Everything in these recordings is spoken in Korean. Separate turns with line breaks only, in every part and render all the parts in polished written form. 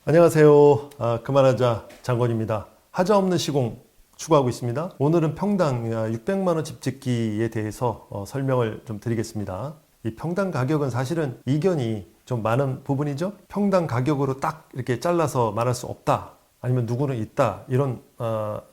안녕하세요. 그만하자 장건입니다. 하자 없는 시공 추구하고 있습니다. 오늘은 평당 600만 원 집 짓기에 대해서 설명을 좀 드리겠습니다. 이 평당 가격은 사실은 이견이 좀 많은 부분이죠. 평당 가격으로 딱 이렇게 잘라서 말할 수 없다. 아니면 누구는 있다. 이런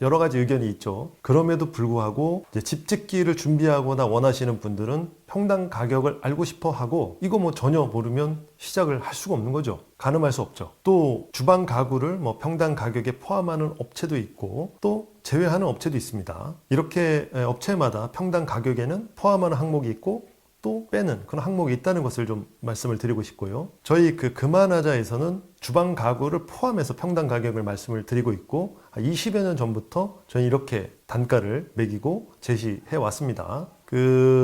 여러 가지 의견이 있죠. 그럼에도 불구하고 이제 집 짓기를 준비하거나 원하시는 분들은 평당 가격을 알고 싶어 하고 이거 뭐 전혀 모르면 시작을 할 수가 없는 거죠. 가늠할 수 없죠. 또 주방 가구를 뭐 평당 가격에 포함하는 업체도 있고 또 제외하는 업체도 있습니다. 이렇게 업체마다 평당 가격에는 포함하는 항목이 있고 또 빼는 그런 항목이 있다는 것을 좀 말씀을 드리고 싶고요. 저희 그만하자에서는 주방 가구를 포함해서 평당 가격을 말씀을 드리고 있고 20여 년 전부터 저희 이렇게 단가를 매기고 제시해 왔습니다.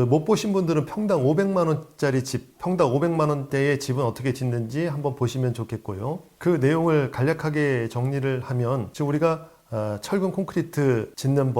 못 보신 분들은 평당 500만 원짜리 집, 평당 500만 원대의 집은 어떻게 짓는지 한번 보시면 좋겠고요. 그 내용을 간략하게 정리를 하면 지금 우리가 철근 콘크리트 짓는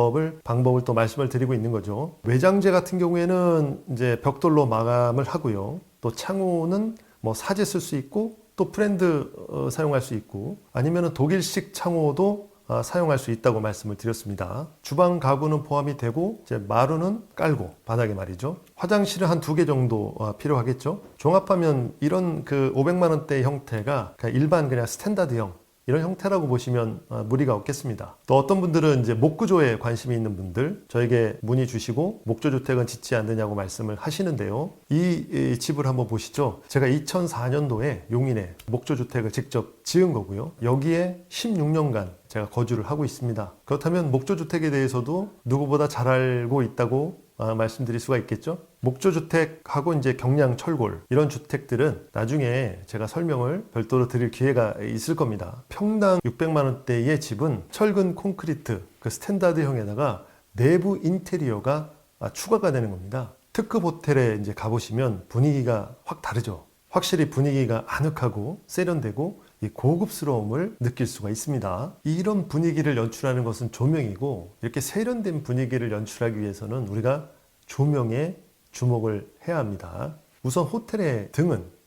방법을 또 말씀을 드리고 있는 거죠. 외장재 같은 경우에는 이제 벽돌로 마감을 하고요. 또 창호는 뭐 사제 쓸 수 있고 또 프렌드 사용할 수 있고 아니면은 독일식 창호도 사용할 수 있다고 말씀을 드렸습니다. 주방 가구는 포함이 되고 이제 마루는 깔고 바닥에 말이죠. 화장실은 한 2개 정도 필요하겠죠. 종합하면 이런 500만 원대 형태가 일반 그냥 스탠다드형 이런 형태라고 보시면 무리가 없겠습니다. 또 어떤 분들은 이제 목구조에 관심이 있는 분들 저에게 문의 주시고 목조주택은 짓지 않느냐고 말씀을 하시는데요. 이 집을 한번 보시죠. 제가 2004년도에 용인에 목조주택을 직접 지은 거고요. 여기에 16년간 제가 거주를 하고 있습니다. 그렇다면 목조주택에 대해서도 누구보다 잘 알고 있다고 말씀드릴 수가 있겠죠. 목조주택하고 이제 경량 철골 이런 주택들은 나중에 제가 설명을 별도로 드릴 기회가 있을 겁니다. 평당 600만 원대의 집은 철근 콘크리트 스탠다드형에다가 내부 인테리어가 추가가 되는 겁니다. 특급 호텔에 이제 가보시면 분위기가 확 다르죠. 확실히 분위기가 아늑하고 세련되고 이 고급스러움을 느낄 수가 있습니다. 이런 분위기를 연출하는 것은 조명이고 이렇게 세련된 분위기를 연출하기 위해서는 우리가 조명에 주목을 해야 합니다. 우선 호텔의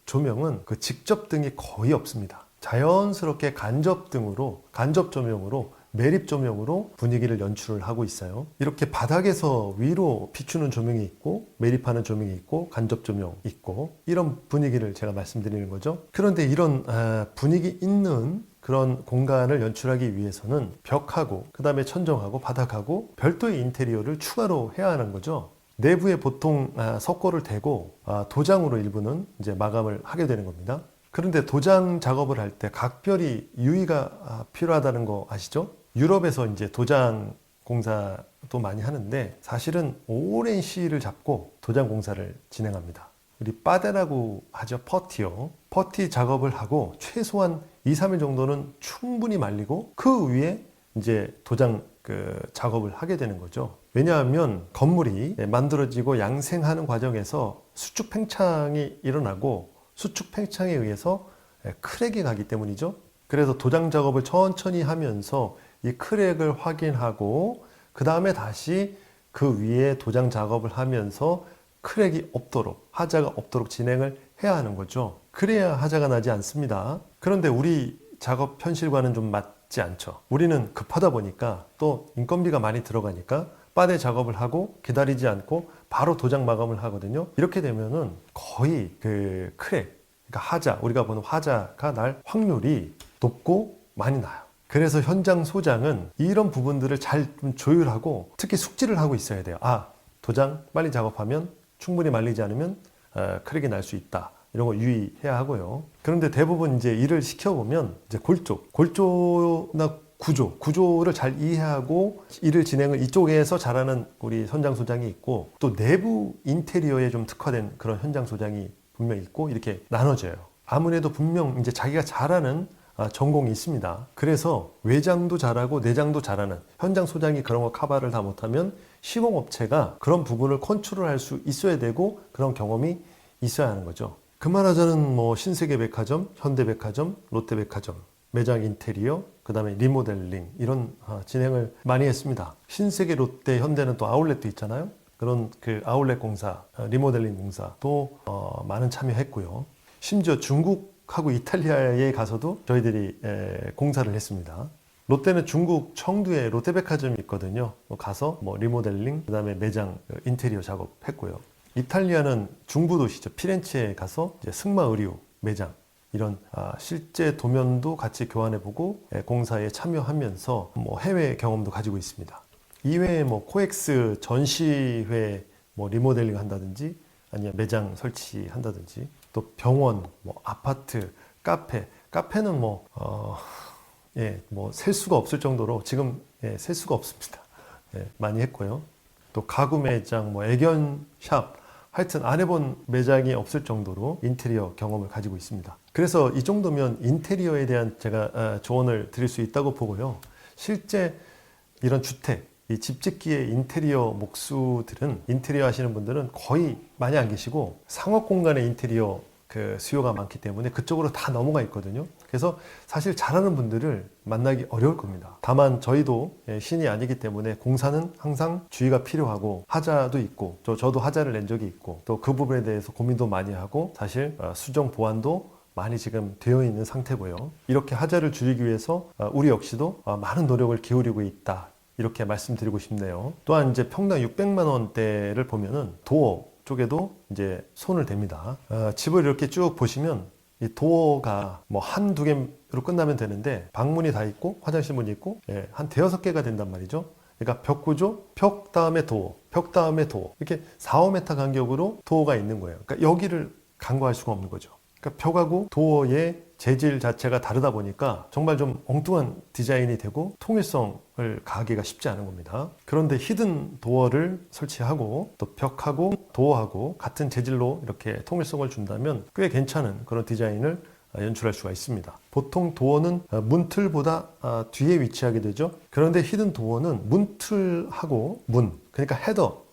조명은 직접 등이 거의 없습니다. 자연스럽게 간접 조명으로 매립 조명으로 분위기를 연출을 하고 있어요. 이렇게 바닥에서 위로 비추는 조명이 있고 매립하는 조명이 있고 간접 조명 있고 이런 분위기를 제가 말씀드리는 거죠. 그런데 이런 분위기 있는 그런 공간을 연출하기 위해서는 벽하고 그 다음에 천정하고 바닥하고 별도의 인테리어를 추가로 해야 하는 거죠. 내부에 보통 석고를 대고 도장으로 일부는 이제 마감을 하게 되는 겁니다. 그런데 도장 작업을 할 때 각별히 유의가 필요하다는 거 아시죠? 유럽에서 이제 도장 공사도 많이 하는데 사실은 오랜 시일을 잡고 도장 공사를 진행합니다. 우리 빠데라고 하죠. 퍼티 작업을 하고 최소한 2, 3일 정도는 충분히 말리고 그 위에 이제 도장 작업을 하게 되는 거죠. 왜냐하면 건물이 만들어지고 양생하는 과정에서 수축 팽창이 일어나고 수축 팽창에 의해서 크랙이 가기 때문이죠. 그래서 도장 작업을 천천히 하면서 이 크랙을 확인하고 그 다음에 다시 그 위에 도장 작업을 하면서 크랙이 없도록 하자가 없도록 진행을 해야 하는 거죠. 그래야 하자가 나지 않습니다. 그런데 우리 작업 현실과는 좀 맞지 않죠. 우리는 급하다 보니까 또 인건비가 많이 들어가니까 빠데 작업을 하고 기다리지 않고 바로 도장 마감을 하거든요. 이렇게 되면은 거의 크랙, 그러니까 하자, 우리가 보는 화자가 날 확률이 높고 많이 나요. 그래서 현장 소장은 이런 부분들을 잘 좀 조율하고 특히 숙지를 하고 있어야 돼요. 도장 빨리 작업하면 충분히 말리지 않으면 크랙이 날 수 있다. 이런 거 유의해야 하고요. 그런데 대부분 이제 일을 시켜보면 이제 골조나 구조를 잘 이해하고 일을 진행을 이쪽에서 잘하는 우리 현장 소장이 있고 또 내부 인테리어에 좀 특화된 그런 현장 소장이 분명히 있고 이렇게 나눠져요. 아무래도 분명 이제 자기가 잘하는 전공이 있습니다. 그래서 외장도 잘하고 내장도 잘하는 현장 소장이 그런 거 커버를 다 못하면 시공업체가 그런 부분을 컨트롤할 수 있어야 되고 그런 경험이 있어야 하는 거죠. 그만하자는 뭐 신세계백화점, 현대백화점, 롯데백화점 매장 인테리어, 그 다음에 리모델링 이런 진행을 많이 했습니다. 신세계, 롯데, 현대는 또 아울렛도 있잖아요. 그런 아울렛 공사, 리모델링 공사도 많은 참여했고요. 심지어 중국 중국하고 이탈리아에 가서도 저희들이 공사를 했습니다. 롯데는 중국 청두에 롯데백화점이 있거든요. 가서 리모델링, 그 다음에 매장 인테리어 작업했고요. 이탈리아는 중부 도시죠. 피렌체에 가서 이제 승마 의류 매장 이런 실제 도면도 같이 교환해보고 공사에 참여하면서 해외 경험도 가지고 있습니다. 이외에 코엑스 전시회 리모델링 한다든지 아니면 매장 설치한다든지 또 병원, 아파트, 카페는 셀 수가 없을 정도로 지금 셀 수가 없습니다. 많이 했고요. 또 가구 매장, 애견샵, 하여튼 안 해본 매장이 없을 정도로 인테리어 경험을 가지고 있습니다. 그래서 이 정도면 인테리어에 대한 제가 조언을 드릴 수 있다고 보고요. 실제 이런 주택, 이 집 짓기의 인테리어 목수들은, 인테리어 하시는 분들은 거의 많이 안 계시고 상업 공간의 인테리어 수요가 많기 때문에 그쪽으로 다 넘어가 있거든요. 그래서 사실 잘하는 분들을 만나기 어려울 겁니다. 다만 저희도 신이 아니기 때문에 공사는 항상 주의가 필요하고 하자도 있고 저도 하자를 낸 적이 있고 또 그 부분에 대해서 고민도 많이 하고 사실 수정 보완도 많이 지금 되어 있는 상태고요. 이렇게 하자를 줄이기 위해서 우리 역시도 많은 노력을 기울이고 있다. 이렇게 말씀드리고 싶네요. 또한 이제 평당 600만 원대를 보면은 도어 쪽에도 이제 손을 댑니다. 집을 이렇게 쭉 보시면 이 도어가 한두 개로 끝나면 되는데 방문이 다 있고 화장실 문이 있고 한 대여섯 개가 된단 말이죠. 그러니까 벽 구조, 벽 다음에 도어, 벽 다음에 도어 이렇게 4, 5m 간격으로 도어가 있는 거예요. 그러니까 여기를 간과할 수가 없는 거죠. 그러니까 벽하고 도어의 재질 자체가 다르다 보니까 정말 좀 엉뚱한 디자인이 되고 통일성을 가하기가 쉽지 않은 겁니다. 그런데 히든 도어를 설치하고 또 벽하고 도어하고 같은 재질로 이렇게 통일성을 준다면 꽤 괜찮은 그런 디자인을 연출할 수가 있습니다. 보통 도어는 문틀보다 뒤에 위치하게 되죠. 그런데 히든 도어는 문틀하고 그러니까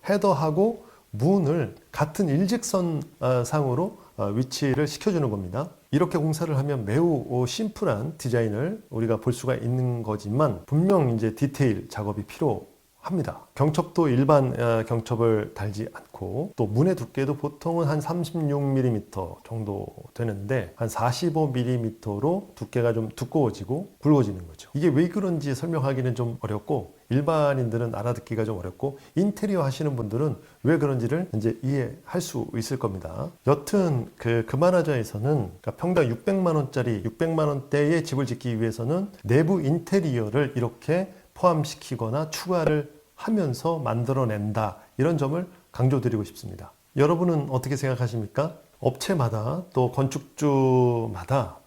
헤더하고 문을 같은 일직선 상으로 위치를 시켜주는 겁니다. 이렇게 공사를 하면 매우 심플한 디자인을 우리가 볼 수가 있는 거지만 분명 이제 디테일 작업이 필요합니다. 경첩도 일반 경첩을 달지 않고 또 문의 두께도 보통은 한 36mm 정도 되는데 한 45mm로 두께가 좀 두꺼워지고 굵어지는 거죠. 이게 왜 그런지 설명하기는 좀 어렵고 일반인들은 알아듣기가 좀 어렵고 인테리어 하시는 분들은 왜 그런지를 이제 이해할 수 있을 겁니다. 여튼 그만하자에서는 그러니까 평당 600만 원짜리 600만 원대의 집을 짓기 위해서는 내부 인테리어를 이렇게 포함시키거나 추가를 하면서 만들어낸다. 이런 점을 강조드리고 싶습니다. 여러분은 어떻게 생각하십니까? 업체마다 또 건축주마다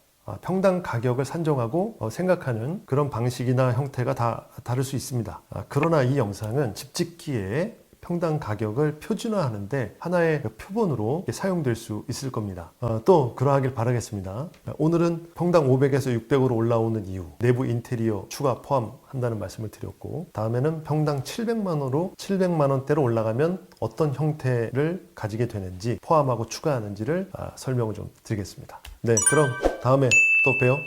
평당 가격을 산정하고 생각하는 그런 방식이나 형태가 다 다를 수 있습니다. 그러나 이 영상은 집 짓기에 평당 가격을 표준화하는데 하나의 표본으로 사용될 수 있을 겁니다. 또 그러하길 바라겠습니다. 오늘은 평당 500에서 600으로 올라오는 이유, 내부 인테리어 추가 포함한다는 말씀을 드렸고 다음에는 평당 700만 원으로 700만 원대로 올라가면 어떤 형태를 가지게 되는지 포함하고 추가하는지를 설명을 좀 드리겠습니다. 네, 그럼 다음에 또 봬요.